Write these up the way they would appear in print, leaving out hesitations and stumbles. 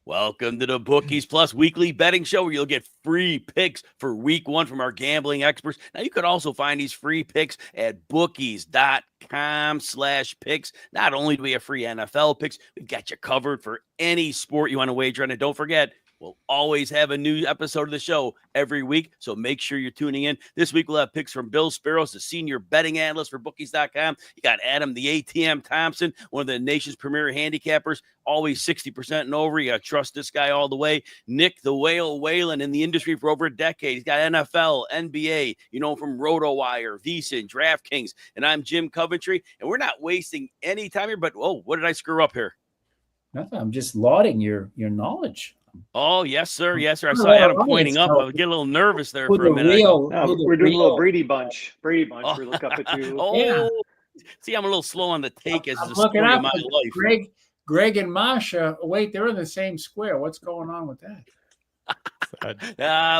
Welcome to the Bookies Plus weekly betting show where you'll get free picks for week one from our gambling experts. Now, you can also find these free picks at bookies.com/picks. Not only do we have free NFL picks, we've got you covered for any sport you want to wager on. And don't forget, we'll always have a new episode of the show every week, so make sure you're tuning in. This week, we'll have picks from Bill Speros, the senior betting analyst for bookies.com. You got Adam, the ATM Thompson, one of the nation's premier handicappers, always 60% and over. You got to trust this guy all the way. Nick, the Whale Whalen, in the industry for over a decade. He's got NFL, NBA, you know, from RotoWire, VSiN, DraftKings, and I'm Jim Coventry, and we're not wasting any time here, but, what did I screw up here? Nothing. I'm just lauding your knowledge. Oh, yes, sir. Yes, sir. I saw Adam pointing up. I would get a little nervous there for a minute. We're doing a little Brady Bunch. We look up at you. See, I'm a little slow on the take as the story of my life. Greg and Masha. Wait, they're in the same square. What's going on with that?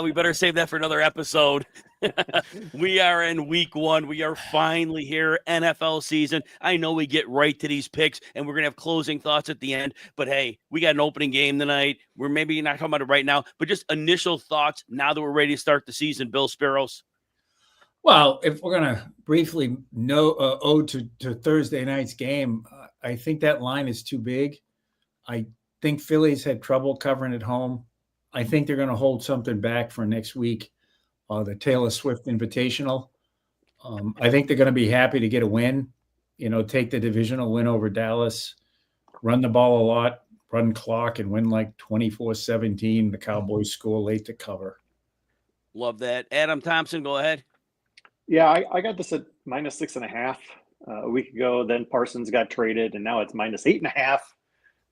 We better save that for another episode. We are in week one. We are finally here, NFL season. I know we get right to these picks, and we're going to have closing thoughts at the end. But, hey, we got an opening game tonight. We're maybe not talking about it right now, but just initial thoughts now that we're ready to start the season, Bill Speros. Well, if we're going to briefly ode to Thursday night's game, I think that line is too big. I think Philly's had trouble covering at home. I think they're going to hold something back for next week, the Taylor Swift Invitational. I think they're going to be happy to get a win, take the divisional win over Dallas, run the ball a lot, run clock, and win like 24-17. The Cowboys score late to cover. Love that. Adam Thompson, go ahead. Yeah, I got this at -6.5 a week ago. Then Parsons got traded, and now it's -8.5.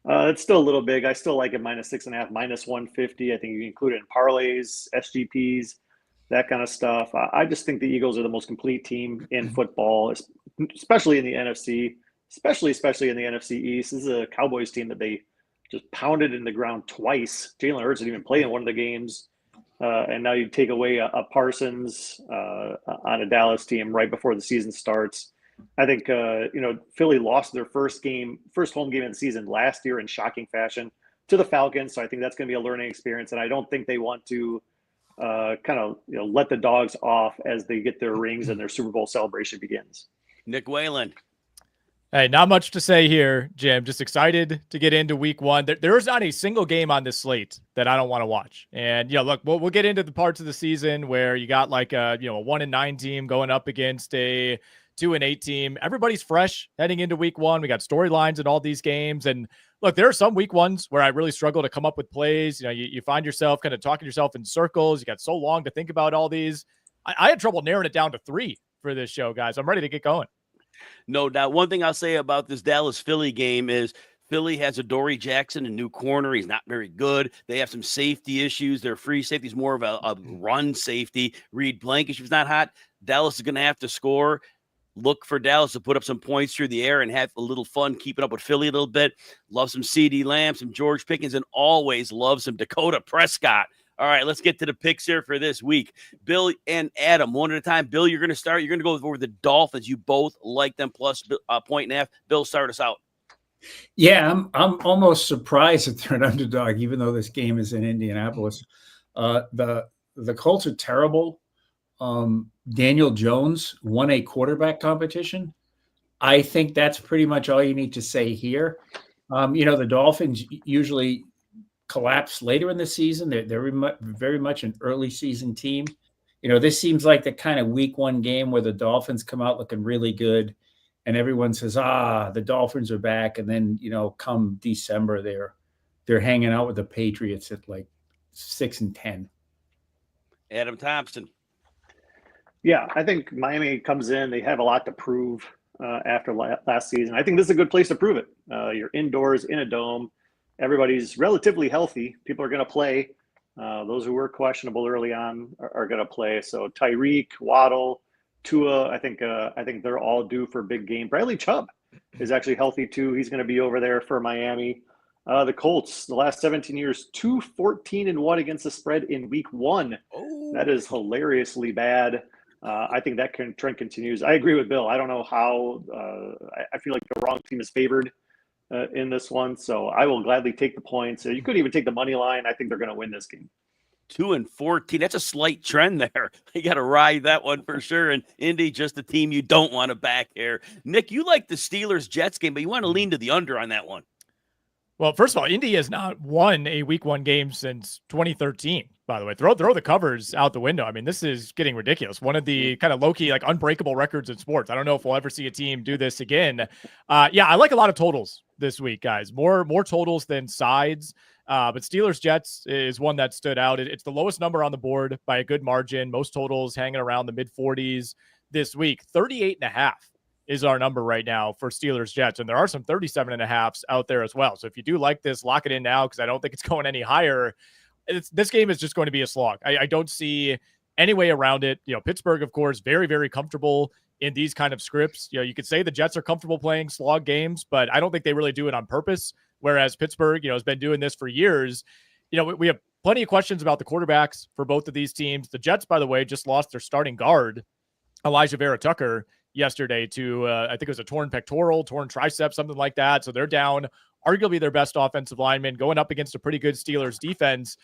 It's still a little big. I still like it -6.5, -150. I think you can include it in parlays, SGPs, that kind of stuff. I just think the Eagles are the most complete team in football, especially in the NFC, especially in the NFC East. This is a Cowboys team that they just pounded in the ground twice. Jalen Hurts didn't even play in one of the games. And now you take away a Parsons on a Dallas team right before the season starts. I think, Philly lost their first home game of the season last year in shocking fashion to the Falcons. So I think that's going to be a learning experience. And I don't think they want to let the dogs off as they get their rings and their Super Bowl celebration begins. Nick Whalen. Hey, not much to say here, Jim. Just excited to get into week one. There's not a single game on this slate that I don't want to watch. And, look, we'll get into the parts of the season where you got like a 1-9 team going up against a 2-8 team. Everybody's fresh heading into week one. We got storylines in all these games. And look, there are some week ones where I really struggle to come up with plays. You find yourself kind of talking yourself in circles. You got so long to think about all these. I had trouble narrowing it down to 3 for this show, guys. I'm ready to get going. No doubt. One thing I'll say about this Dallas-Philly game is Philly has Adoree Jackson, a new corner. He's not very good. They have some safety issues. Their free safety is more of a run safety. Reed Blankenship is not hot. Dallas is going to have to score. Look for Dallas to put up some points through the air and have a little fun keeping up with Philly a little bit. Love some CeeDee Lamb, some George Pickens, and always love some Dakota Prescott. All right, let's get to the picks here for this week. Bill and Adam, one at a time. Bill, you're going to start. You're going to go over the Dolphins. You both like them plus 1.5. Bill, start us out. Yeah, I'm almost surprised that they're an underdog, even though this game is in Indianapolis. The Colts are terrible. Daniel Jones won a quarterback competition. I think that's pretty much all you need to say here. The Dolphins usually collapse later in the season. They're very much an early season team. This seems like the kind of week one game where the Dolphins come out looking really good and everyone says, the Dolphins are back. And then, come December, they're hanging out with the Patriots at like 6-10. Adam Thompson. Yeah, I think Miami comes in. They have a lot to prove after last season. I think this is a good place to prove it. You're indoors in a dome. Everybody's relatively healthy. People are going to play. Those who were questionable early on are going to play. So Tyreek, Waddle, Tua, I think they're all due for a big game. Bradley Chubb is actually healthy too. He's going to be over there for Miami. The Colts, the last 17 years, 2-14-1 against the spread in week one. Oh. That is hilariously bad. I think that trend continues. I agree with Bill. I don't know how. I feel like the wrong team is favored in this one, so I will gladly take the points. You could even take the money line. I think they're going to win this game. 2-14. That's a slight trend there. You got to ride that one for sure. And Indy, just a team you don't want to back here. Nick, you like the Steelers-Jets game, but you want to lean to the under on that one. Well, first of all, Indy has not won a week 1 game since 2013, by the way. Throw the covers out the window. I mean, this is getting ridiculous. One of the kind of low-key, like, unbreakable records in sports. I don't know if we'll ever see a team do this again. Yeah, I like a lot of totals this week, guys. More totals than sides. But Steelers-Jets is one that stood out. It's the lowest number on the board by a good margin. Most totals hanging around the mid-40s this week. 38.5 is our number right now for Steelers-Jets. And there are some 37.5s out there as well. So if you do like this, lock it in now, because I don't think it's going any higher. This game is just going to be a slog. I don't see any way around it. You know, Pittsburgh, of course, very, very comfortable in these kind of scripts. You know, you could say the Jets are comfortable playing slog games, but I don't think they really do it on purpose. Whereas Pittsburgh, has been doing this for years. We have plenty of questions about the quarterbacks for both of these teams. The Jets, by the way, just lost their starting guard, Elijah Vera Tucker, yesterday to, I think it was a torn pectoral, torn tricep, something like that. So they're down arguably their best offensive lineman going up against a pretty good Steelers defense.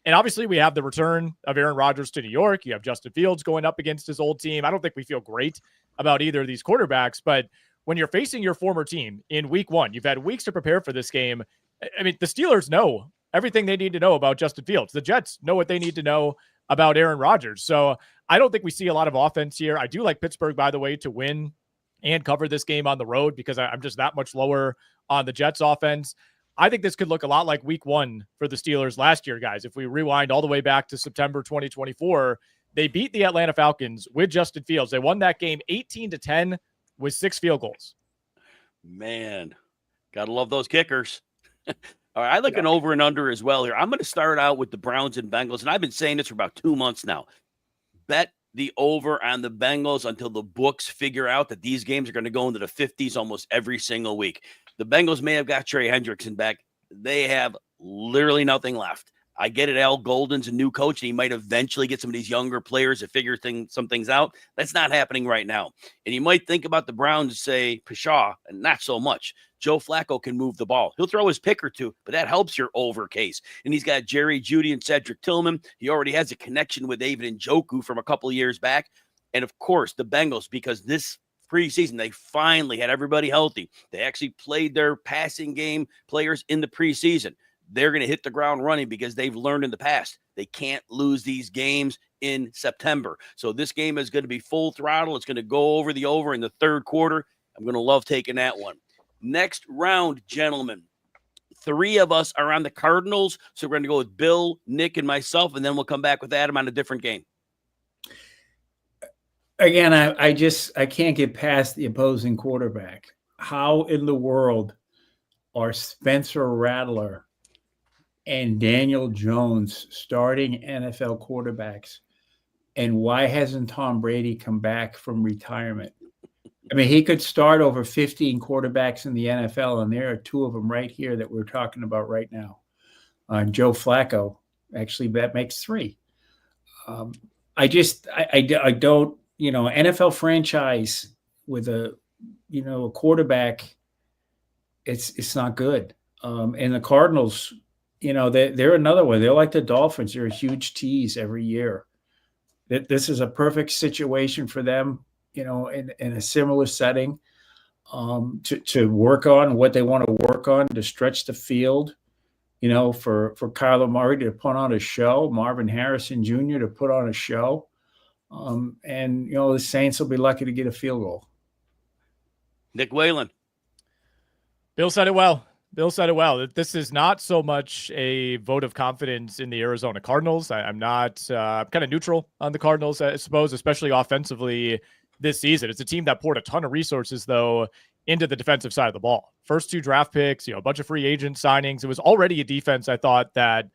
And obviously we have the return of Aaron Rodgers to New York. You have Justin Fields going up against his old team. I don't think we feel great about either of these quarterbacks, but when you're facing your former team in week 1, you've had weeks to prepare for this game. I mean, the Steelers know everything they need to know about Justin Fields. The Jets know what they need to know about Aaron Rodgers. So I don't think we see a lot of offense here. I do like Pittsburgh, by the way, to win and cover this game on the road because I'm just that much lower on the Jets offense. I think this could look a lot like week 1 for the Steelers last year, guys. If we rewind all the way back to September 2024, they beat the Atlanta Falcons with Justin Fields. They won that game 18-10 with 6 field goals. Man, gotta love those kickers. All right, I like an over and under as well here. I'm going to start out with the Browns and Bengals, and I've been saying this for about 2 months now. Bet the over on the Bengals until the books figure out that these games are going to go into the 50s almost every single week. The Bengals may have got Trey Hendrickson back. They have literally nothing left. I get it. Al Golden's a new coach, and he might eventually get some of these younger players to figure some things out. That's not happening right now. And you might think about the Browns and say, Pshaw, and not so much. Joe Flacco can move the ball. He'll throw his pick or two, but that helps your over case. And he's got Jerry Jeudy and Cedric Tillman. He already has a connection with David Njoku from a couple of years back. And, of course, the Bengals, because this preseason, they finally had everybody healthy. They actually played their passing game players in the preseason. They're going to hit the ground running because they've learned in the past they can't lose these games in September. So this game is going to be full throttle. It's going to go over the over in the third quarter. I'm going to love taking that one. Next round, gentlemen. 3 of us are on the Cardinals. So we're going to go with Bill, Nick, and myself, and then we'll come back with Adam on a different game. Again, I can't get past the opposing quarterback. How in the world are Spencer Rattler and Daniel Jones starting NFL quarterbacks? And why hasn't Tom Brady come back from retirement? I mean, he could start over 15 quarterbacks in the NFL, and there are 2 of them right here that we're talking about right now. Joe Flacco, actually, that makes 3. I don't, NFL franchise with a quarterback, it's not good. And the Cardinals, they're another one. They're like the Dolphins. They're a huge tease every year. This is a perfect situation for them, in a similar setting, to work on what they want to work on, to stretch the field, for Kyler Murray to put on a show, Marvin Harrison Jr. to put on a show. And the Saints will be lucky to get a field goal. Nick Whalen. Bill said it well. This is not so much a vote of confidence in the Arizona Cardinals. I'm not kind of neutral on the Cardinals, I suppose, especially offensively this season. It's a team that poured a ton of resources, though, into the defensive side of the ball. First 2 draft picks, a bunch of free agent signings. It was already a defense, I thought, that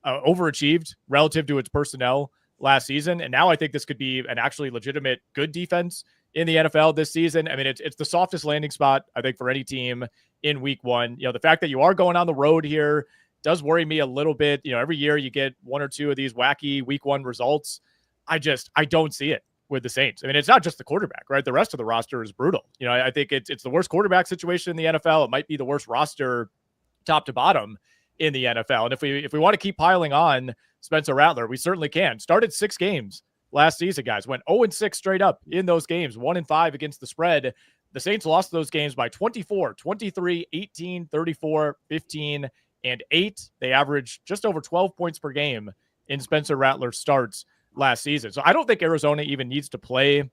overachieved relative to its personnel last season. And now I think this could be an actually legitimate good defense in the NFL this season. I mean, it's the softest landing spot, I think, for any team in week 1. The fact that you are going on the road here does worry me a little bit. Every year you get 1 or 2 of these wacky week 1 results. I don't see it. with the Saints. I mean, it's not just the quarterback, right? The rest of the roster is brutal. You know, I think it's the worst quarterback situation in the NFL. It might be the worst roster top to bottom in the NFL. And if we want to keep piling on Spencer Rattler, we certainly can. Started 6 games last season, guys. Went 0-6 straight up in those games, 1-5 against the spread. The Saints lost those games by 24, 23, 18, 34, 15, and 8. They averaged just over 12 points per game in Spencer Rattler starts last season. So I don't think Arizona even needs to play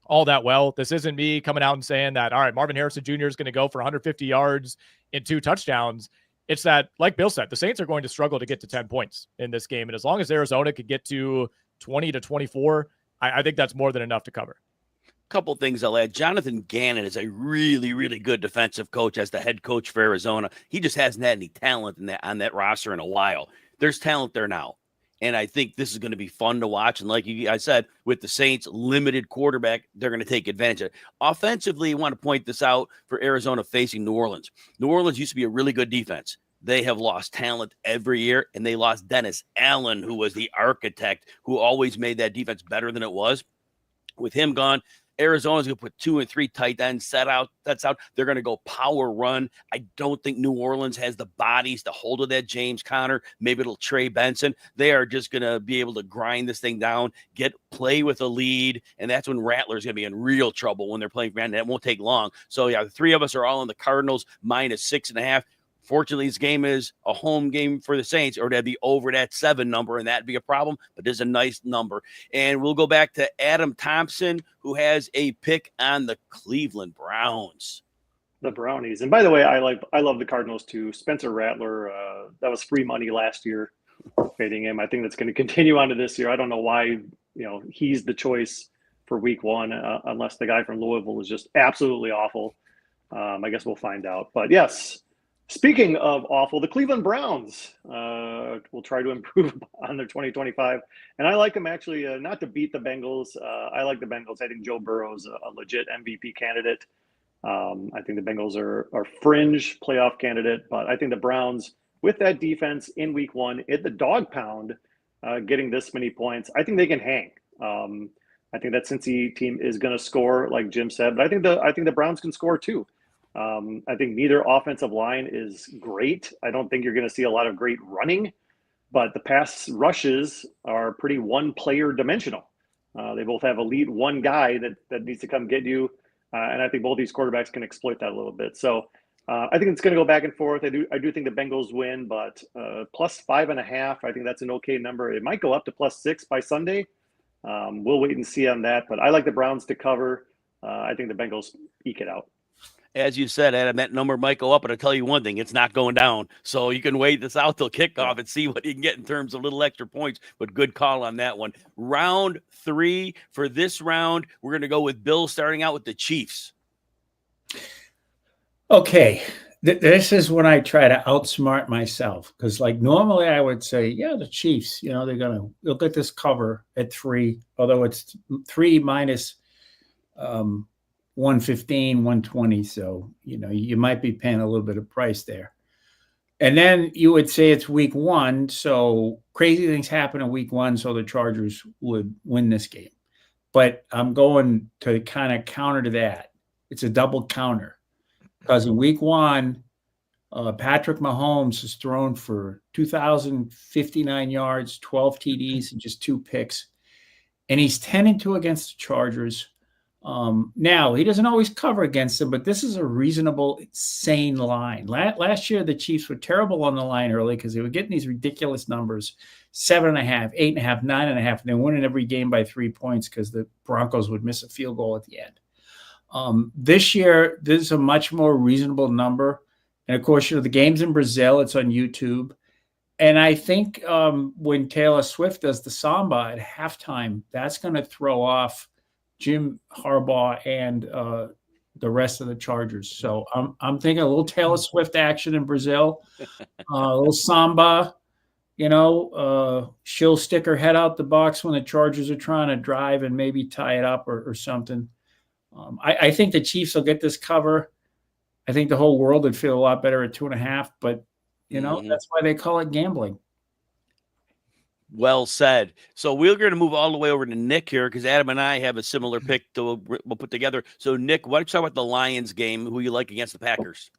all that well. This isn't me coming out and saying that, all right, Marvin Harrison Jr. is going to go for 150 yards and 2 touchdowns. It's that, like Bill said, the Saints are going to struggle to get to 10 points in this game. And as long as Arizona could get to 20 to 24, I think that's more than enough to cover. Couple things I'll add. Jonathan Gannon is a really, really good defensive coach as the head coach for Arizona. He just hasn't had any talent on that roster in a while. There's talent there now. And I think this is going to be fun to watch. And like you guys said, with the Saints' limited quarterback, they're going to take advantage of it. Offensively, I want to point this out for Arizona facing New Orleans. New Orleans used to be a really good defense. They have lost talent every year, and they lost Dennis Allen, who was the architect, who always made that defense better than it was. With him gone, Arizona's going to put 2 and 3 tight ends that's out. They're going to go power run. I don't think New Orleans has the bodies to hold of that James Conner. Maybe it'll Trey Benson. They are just going to be able to grind this thing down, play with a lead, and that's when Rattler's going to be in real trouble when they're playing. That won't take long. So, yeah, the 3 of us are all on the Cardinals -6.5. Fortunately, this game is a home game for the Saints, or that'd be over that 7 number, and that'd be a problem, but there's a nice number. And we'll go back to Adam Thompson, who has a pick on the Cleveland Browns. The Brownies. And by the way, I love the Cardinals too. Spencer Rattler, that was free money last year, fading him. I think that's going to continue on to this year. I don't know why, he's the choice for week 1, unless the guy from Louisville is just absolutely awful. I guess we'll find out. But yes, speaking of awful, the Cleveland Browns will try to improve on their 2025. And I like them actually not to beat the Bengals. I like the Bengals. I think Joe Burrow's a legit MVP candidate. I think the Bengals are fringe playoff candidate. But I think the Browns, with that defense in week 1, at the dog pound, getting this many points, I think they can hang. I think that Cincy team is going to score, like Jim said. But I think the Browns can score too. I think neither offensive line is great. I don't think you're going to see a lot of great running, but the pass rushes are pretty one-player dimensional. They both have elite one guy that needs to come get you, and I think both these quarterbacks can exploit that a little bit. So I think it's going to go back and forth. I do think the Bengals win, but +5.5, I think that's an okay number. It might go up to +6 by Sunday. We'll wait and see on that, but I like the Browns to cover. I think the Bengals eke it out. As you said, Adam, that number might go up, but I'll tell you one thing, it's not going down. So you can wait this out till kickoff and see what you can get in terms of little extra points, but good call on that one. Round 3 for this round, we're going to go with Bill starting out with the Chiefs. Okay, this is when I try to outsmart myself, because like normally I would say, yeah, the Chiefs, they'll get this cover at 3, although it's 3 minus 115, 120. So, you might be paying a little bit of price there. And then you would say it's week 1. So crazy things happen in week 1. So the Chargers would win this game. But I'm going to kind of counter to that. It's a double counter, because in week 1, Patrick Mahomes has thrown for 2,059 yards, 12 TDs, and just 2 picks. And he's 10-2 against the Chargers. Now, he doesn't always cover against them, but this is a reasonable, sane line. Last year, the Chiefs were terrible on the line early because they were getting these ridiculous numbers, 7.5, 8.5, 9.5, and they're winning every game by 3 points because the Broncos would miss a field goal at the end. This year, this is a much more reasonable number. And, of course, the game's in Brazil. It's on YouTube. And I think when Taylor Swift does the samba at halftime, that's going to throw off Jim Harbaugh and the rest of the Chargers. So I'm thinking a little Taylor Swift action in Brazil, a little samba. She'll stick her head out the box when the Chargers are trying to drive and maybe tie it up or something. I think the Chiefs will get this cover. I think the whole world would feel a lot better at 2.5, but that's why they call it gambling. Well said. So we're going to move all the way over to Nick here because Adam and I have a similar pick we'll put together. So Nick, why don't you talk about the Lions game? Who you like against the Packers?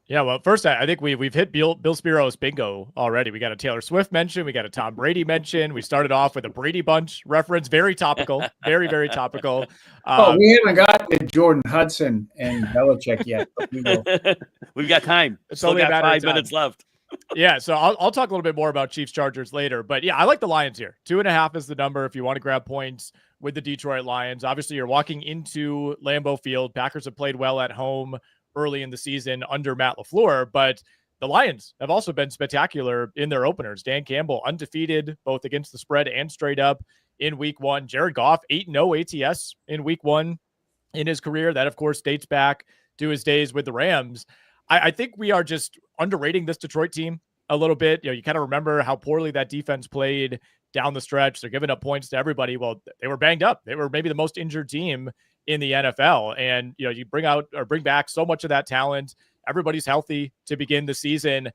Yeah, well, first, I think we've hit Bill Speros bingo already. We got a Taylor Swift mention. We got a Tom Brady mention. We started off with a Brady Bunch reference. Very topical. Very, very topical. We haven't gotten to Jordan Hudson and Belichick yet. But we will. We've got time. It's Still only a got matter of 5 minutes left. Yeah, so I'll talk a little bit more about Chiefs Chargers later. But yeah, I like the Lions here. 2.5 is the number if you want to grab points with the Detroit Lions. Obviously, you're walking into Lambeau Field. Packers have played well at home early in the season under Matt LaFleur, but the Lions have also been spectacular in their openers. Dan Campbell, undefeated, both against the spread and straight up in week 1. Jared Goff, 8-0 ATS in week 1 in his career. That, of course, dates back to his days with the Rams. I think we are just underrating this Detroit team a little bit. You kind of remember how poorly that defense played down the stretch. They're giving up points to everybody. Well, they were banged up. They were maybe the most injured team in the NFL. And, you bring back so much of that talent. Everybody's healthy to begin the season.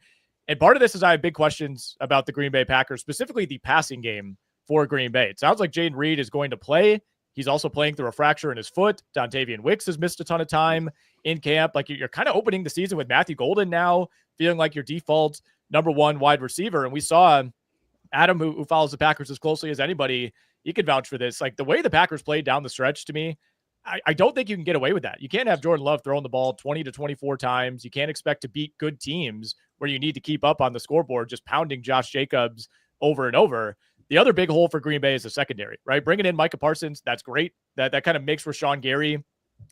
And part of this is I have big questions about the Green Bay Packers, specifically the passing game for Green Bay. It sounds like Jaden Reed is going to play. He's also playing through a fracture in his foot. Dontavian Wicks has missed a ton of time in camp. Like you're kind of opening the season with Matthew Golden now, feeling like your default number 1 wide receiver. And we saw Adam, who follows the Packers as closely as anybody, he could vouch for this. Like the way the Packers played down the stretch to me, I don't think you can get away with that. You can't have Jordan Love throwing the ball 20 to 24 times. You can't expect to beat good teams where you need to keep up on the scoreboard, just pounding Josh Jacobs over and over. The other big hole for Green Bay is the secondary, right? Bringing in Micah Parsons, that's great. That kind of makes Rashawn Gary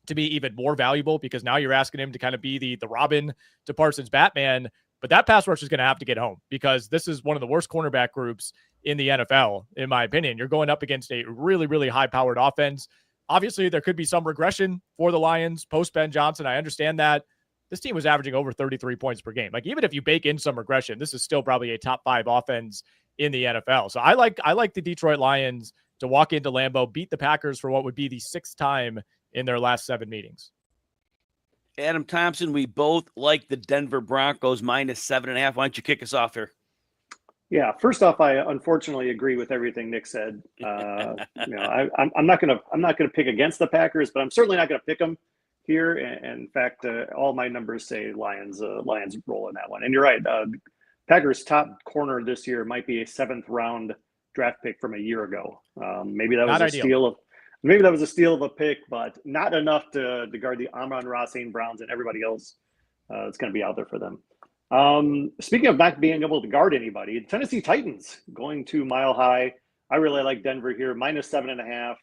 to be even more valuable because now you're asking him to kind of be the Robin to Parsons Batman. But that pass rush is going to have to get home because this is one of the worst cornerback groups in the NFL, in my opinion. You're going up against a really, really high-powered offense. Obviously, there could be some regression for the Lions post Ben Johnson. I understand that. This team was averaging over 33 points per game. Like, even if you bake in some regression, this is still probably a top 5 offense in the NFL. So I like the Detroit Lions to walk into Lambeau, beat the Packers for what would be the 6th time in their last 7 meetings. Adam Thompson, we both like the Denver Broncos -7.5. Why don't you kick us off here? Yeah, first off, I unfortunately agree with everything Nick said. I'm not gonna pick against the Packers, but I'm certainly not gonna pick them here. And in fact, all my numbers say Lions roll in that one. And you're right, Packers' top corner this year might be a 7th round draft pick from a year ago. Maybe that was a steal of a pick, but not enough to guard the Amon-Ra St. Browns and everybody else that's going to be out there for them. Speaking of not being able to guard anybody, Tennessee Titans going to Mile High. I really like Denver here. -7.5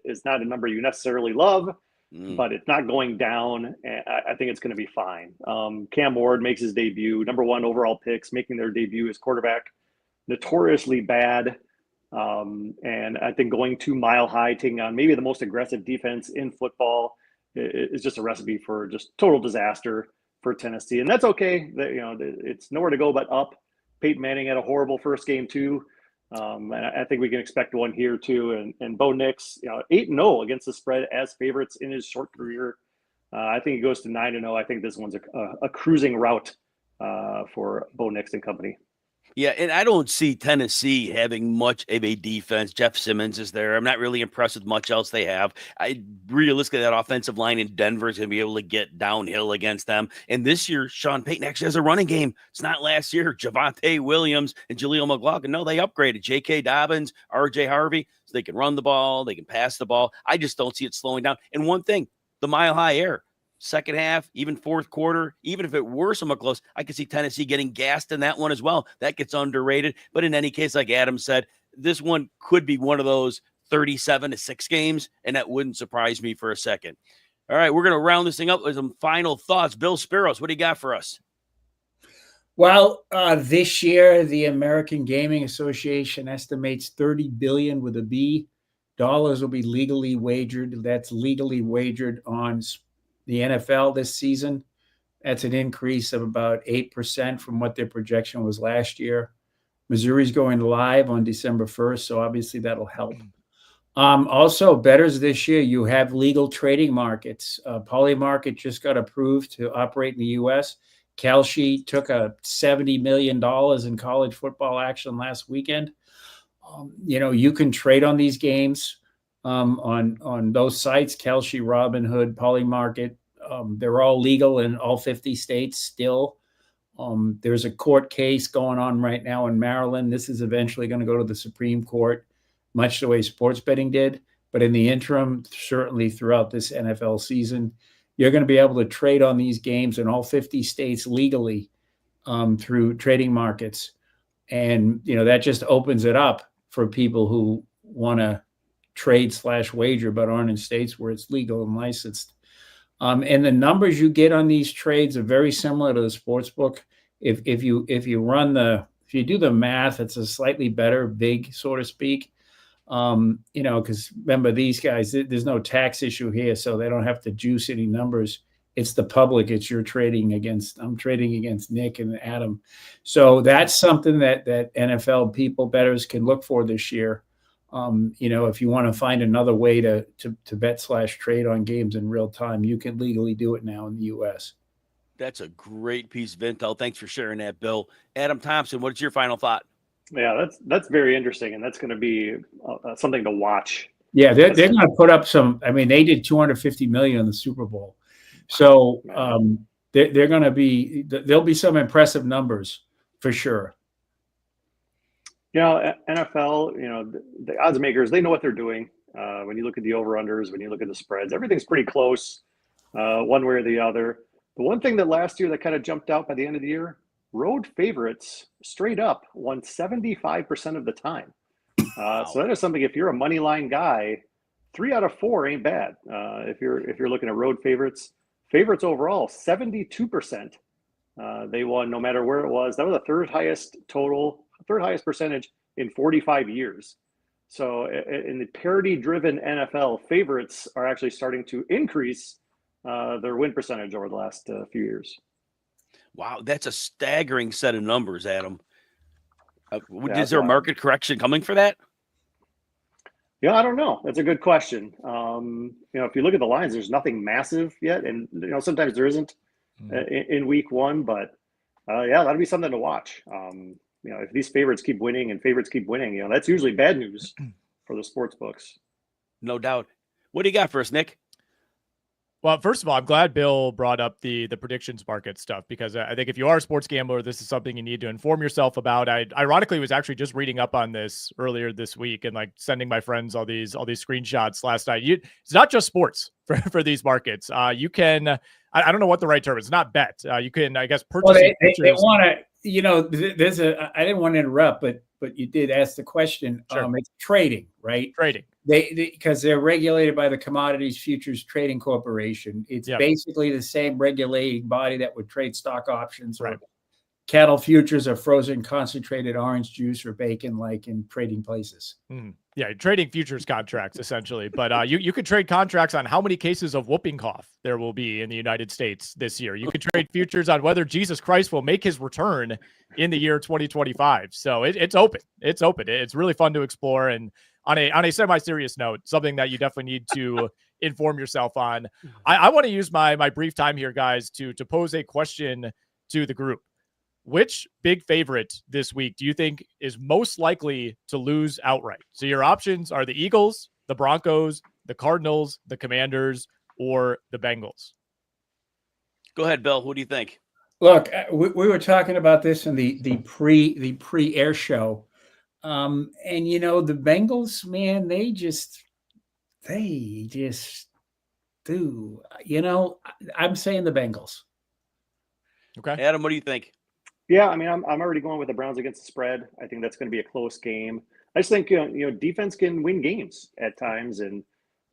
is not a number you necessarily love, but it's not going down. And I think it's going to be fine. Cam Ward makes his debut. Number 1 overall picks making their debut as quarterback. Notoriously bad. And I think going to Mile High, taking on maybe the most aggressive defense in football is just a recipe for just total disaster for Tennessee. And that's okay. It's nowhere to go but up. Peyton Manning had a horrible first game too. And I think we can expect one here too. And Bo Nix, 8-0 against the spread as favorites in his short career. I think he goes to 9-0. I think this one's a cruising route for Bo Nix and company. Yeah, and I don't see Tennessee having much of a defense. Jeff Simmons is there. I'm not really impressed with much else they have. Realistically, that offensive line in Denver is going to be able to get downhill against them. And this year, Sean Payton actually has a running game. It's not last year. Javonte Williams and Jaleel McLaughlin. No, they upgraded. J.K. Dobbins, R.J. Harvey, so they can run the ball. They can pass the ball. I just don't see it slowing down. And one thing, the Mile High air. Second half, even fourth quarter, even if it were somewhat close, I could see Tennessee getting gassed in that one as well. That gets underrated. But in any case, like Adam said, this one could be one of those 37-6 games, and that wouldn't surprise me for a second. All right, we're going to round this thing up with some final thoughts. Bill Speros, what do you got for us? Well, this year, the American Gaming Association estimates $30 billion with a B dollars will be legally wagered. That's legally wagered on the NFL this season. That's an increase of about 8% from what their projection was last year. Missouri's going live on December 1st, so obviously that'll help. Also, bettors this year, you have legal trading markets. Polymarket just got approved to operate in the U.S. Kalshi took a $70 million in college football action last weekend. You can trade on these games on those sites, Kalshi, Robinhood, Polymarket. They're all legal in all 50 states still. There's a court case going on right now in Maryland. This is eventually going to go to the Supreme Court, much the way sports betting did. But in the interim, certainly throughout this NFL season, you're going to be able to trade on these games in all 50 states legally through trading markets. And, that just opens it up for people who want to trade/wager, but aren't in states where it's legal and licensed. And the numbers you get on these trades are very similar to the sports book. If you do the math, it's a slightly better vig, so to speak. Because remember, these guys, there's no tax issue here, so they don't have to juice any numbers. It's the public. It's I'm trading against Nick and Adam. So that's something that NFL people, bettors, can look for this year. If you want to find another way to bet/trade on games in real time, you can legally do it now in the U.S. That's a great piece of intel. Thanks for sharing that, Bill. Adam Thompson, what's your final thought? Yeah, that's very interesting, and that's going to be something to watch. Yeah, they're going to put up some. I mean, they did $250 million in the Super Bowl, so they're going to be. There'll be some impressive numbers for sure. NFL, the odds makers, they know what they're doing. When you look at the over-unders, when you look at the spreads, everything's pretty close, one way or the other. The one thing that last year that kind of jumped out by the end of the year, road favorites straight up won 75% of the time. So that is something, if you're a money line guy, 3 out of 4 ain't bad. If you're looking at road favorites overall, 72%. They won no matter where it was. That was the third highest percentage in 45 years. So in the parity-driven NFL, favorites are actually starting to increase their win percentage over the last few years. Wow, that's a staggering set of numbers, Adam. Is there a market correction coming for that? Yeah, I don't know. That's a good question. If you look at the lines, there's nothing massive yet, and sometimes there isn't in week one. But that'll be something to watch. If these favorites keep winning, that's usually bad news for the sports books. No doubt. What do you got for us, Nick? Well, first of all, I'm glad Bill brought up the predictions market stuff, because I think if you are a sports gambler, this is something you need to inform yourself about. I ironically was actually just reading up on this earlier this week and sending my friends all these screenshots last night. It's not just sports for these markets. You can, I don't know what the right term is. It's not bet. You can, I guess, purchase. Well, they want to, there's I didn't want to interrupt, but you did ask the question. Sure. It's trading, right? Trading. Because they're regulated by the Commodities Futures Trading Corporation. It's basically the same regulating body that would trade stock options, right, or cattle futures, or frozen concentrated orange juice or bacon, like in trading places. Mm. Yeah, trading futures contracts essentially. But you could trade contracts on how many cases of whooping cough there will be in the United States this year. You could trade futures on whether Jesus Christ will make his return in the year 2025. So it's open. It's open. It's really fun to explore. And on a semi-serious note, something that you definitely need to inform yourself on. I want to use my brief time here, guys, to pose a question to the group. Which big favorite this week do you think is most likely to lose outright? So your options are the Eagles, the Broncos, the Cardinals, the Commanders, or the Bengals. Go ahead, Bill. What do you think? Look, we were talking about this in the pre-air show. And the Bengals, man, they just do. I'm saying the Bengals. Okay, Adam, what do you think? Yeah, I mean, I'm already going with the Browns against the spread. I think that's going to be a close game. I just think defense can win games at times, and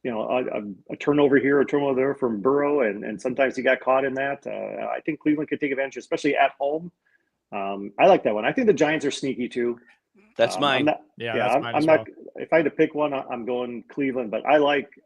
a turnover here, a turnover there from Burrow, and sometimes he got caught in that. I think Cleveland could take advantage, especially at home. I like that one. I think the Giants are sneaky too. That's mine. That's mine as I'm not. well. If I had to pick one, I'm going Cleveland. But I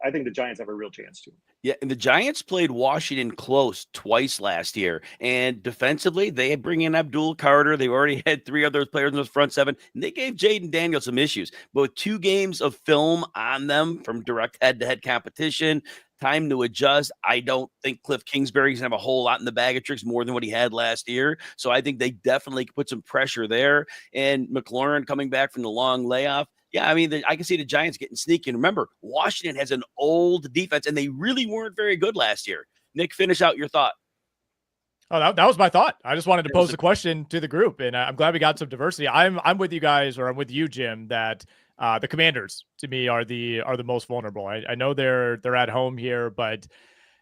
think the Giants have a real chance too. Yeah, and the Giants played Washington close twice last year, and defensively they bring in Abdul Carter. They've already had 3 other players in the front 7, and they gave Jaden Daniels some issues. But with 2 games of film on them from direct head-to-head competition, time to adjust. I don't think Cliff Kingsbury's going to have a whole lot in the bag of tricks, more than what he had last year. So I think they definitely put some pressure there. And McLaurin coming back from the long layoff, yeah, I mean, I can see the Giants getting sneaky. And remember, Washington has an old defense, and they really weren't very good last year. Nick, finish out your thought. Oh, that was my thought. I just wanted to pose a question to the group, and I'm glad we got some diversity. I'm with you guys, or I'm with you, Jim, that the Commanders to me are the most vulnerable. I know they're at home here, but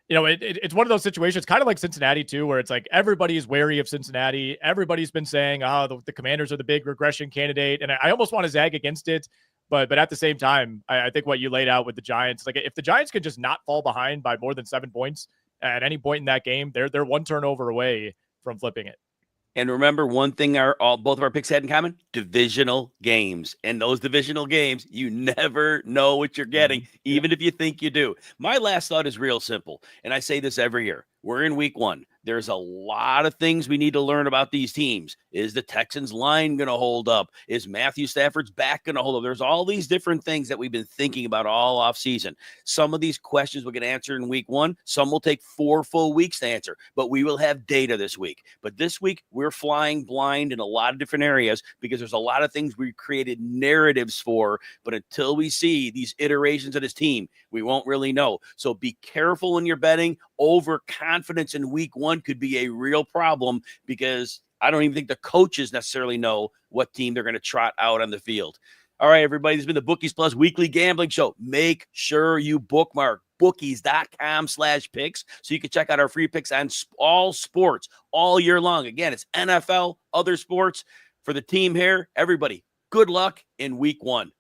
it's one of those situations, kind of like Cincinnati too, where it's like everybody's wary of Cincinnati. Everybody's been saying, the Commanders are the big regression candidate, and I almost want to zag against it. But at the same time, I think what you laid out with the Giants, like if the Giants could just not fall behind by more than 7 points at any point in that game, they're one turnover away from flipping it. And remember, one thing both of our picks had in common: divisional games. And those divisional games, you never know what you're getting, even if you think you do. My last thought is real simple, and I say this every year. We're in week 1. There's a lot of things we need to learn about these teams. Is the Texans line going to hold up? Is Matthew Stafford's back going to hold up? There's all these different things that we've been thinking about all offseason. Some of these questions will get answered in week 1. Some will take 4 full weeks to answer, but we will have data this week. But this week, we're flying blind in a lot of different areas because there's a lot of things we created narratives for, but until we see these iterations of this team, we won't really know. So be careful when you're betting. Overconfidence in week 1 could be a real problem because I don't even think the coaches necessarily know what team they're going to trot out on the field. All right, everybody, this has been the Bookies Plus Weekly Gambling Show. Make sure you bookmark bookies.com/picks so you can check out our free picks on all sports all year long. Again, it's NFL, other sports. For the team here, everybody, good luck in week 1.